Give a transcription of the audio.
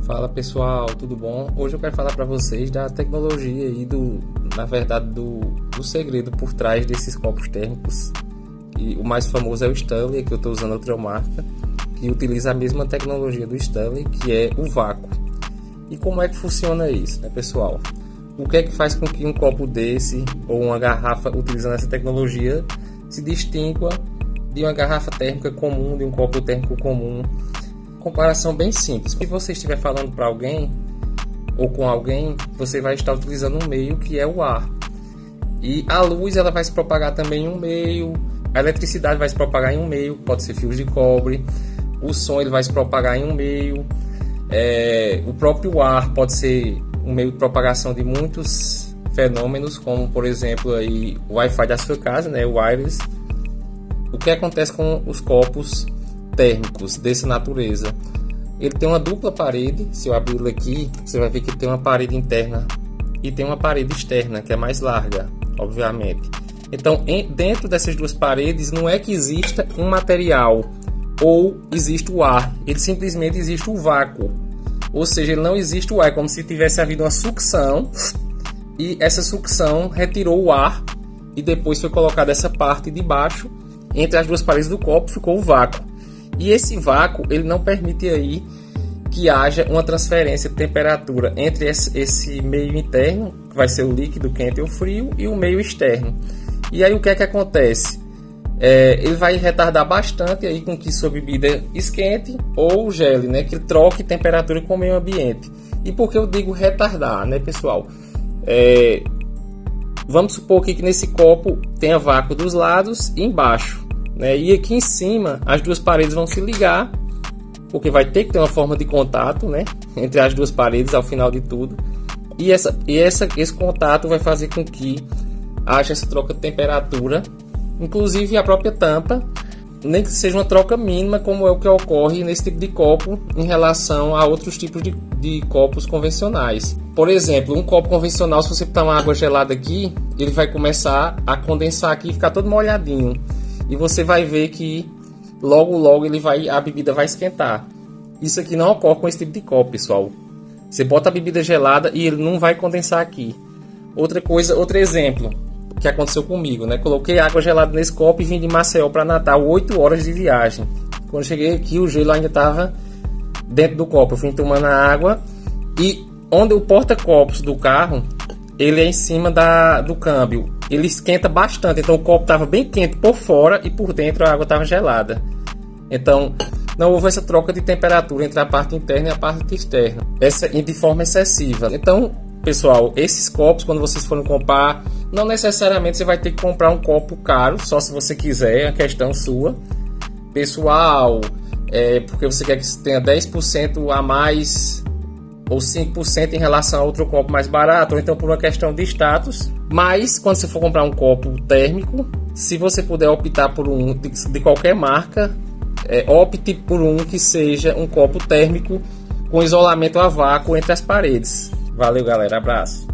Fala pessoal, tudo bom? Hoje eu quero falar para vocês da tecnologia e do segredo por trás desses copos térmicos. E o mais famoso é o Stanley, que eu estou usando outra marca, que utiliza a mesma tecnologia do Stanley, que é o vácuo. E como é que funciona isso, né, pessoal? O que é que faz com que um copo desse ou uma garrafa utilizando essa tecnologia se distingua de uma garrafa térmica comum, de um copo térmico comum? Comparação bem simples. Se você estiver falando para alguém ou com alguém, você vai estar utilizando um meio que é o ar. E a luz ela vai se propagar também em um meio, a eletricidade vai se propagar em um meio, pode ser fios de cobre, o som ele vai se propagar em um meio, o próprio ar pode ser um meio de propagação de muitos fenômenos, como por exemplo aí, o Wi-Fi da sua casa, né, o wireless. O que acontece com os copos térmicos dessa natureza? Ele tem uma dupla parede. Se eu abrir ele aqui, você vai ver que tem uma parede interna e tem uma parede externa que é mais larga, obviamente. Então, dentro dessas duas paredes não é que exista um material ou existe o ar, ele simplesmente existe o vácuo. Ou seja, ele não existe o ar, é como se tivesse havido uma sucção e essa sucção retirou o ar e depois foi colocada essa parte de baixo entre as duas paredes do copo, ficou o vácuo. E esse vácuo ele não permite aí que haja uma transferência de temperatura entre esse meio interno, que vai ser o líquido quente ou frio, e o meio externo. E aí o que é que acontece? Ele vai retardar bastante aí com que sua bebida esquente ou gele, né? Que ele troque temperatura com o meio ambiente. E por que eu digo retardar, né, pessoal? Vamos supor que nesse copo tenha vácuo dos lados e embaixo. E aqui em cima as duas paredes vão se ligar, porque vai ter que ter uma forma de contato, né, entre as duas paredes ao final de tudo. E esse contato vai fazer com que haja essa troca de temperatura, inclusive a própria tampa, nem que seja uma troca mínima, como é o que ocorre nesse tipo de copo em relação a outros tipos de copos convencionais. Por exemplo, um copo convencional, se você botar uma água gelada aqui, ele vai começar a condensar aqui e ficar todo molhadinho. E você vai ver que logo a bebida vai esquentar. Isso aqui não ocorre com esse tipo de copo, pessoal. Você bota a bebida gelada e ele não vai condensar aqui. Outro exemplo que aconteceu comigo, né? Coloquei água gelada nesse copo e vim de Maceió para Natal, 8 horas de viagem. Quando cheguei aqui, o gelo ainda estava dentro do copo. Eu fui tomando a água e onde o porta-copos do carro, ele é em cima do câmbio. Ele esquenta bastante, então o copo estava bem quente por fora e por dentro a água estava gelada. Então não houve essa troca de temperatura entre a parte interna e a parte externa, de forma excessiva. Então, pessoal, esses copos, quando vocês forem comprar, não necessariamente você vai ter que comprar um copo caro, só se você quiser, é uma questão sua, pessoal, porque você quer que tenha 10% a mais ou 5% em relação a outro copo mais barato, ou então por uma questão de status. Mas quando você for comprar um copo térmico, se você puder optar por um de qualquer marca, opte por um que seja um copo térmico com isolamento a vácuo entre as paredes. Valeu, galera, abraço.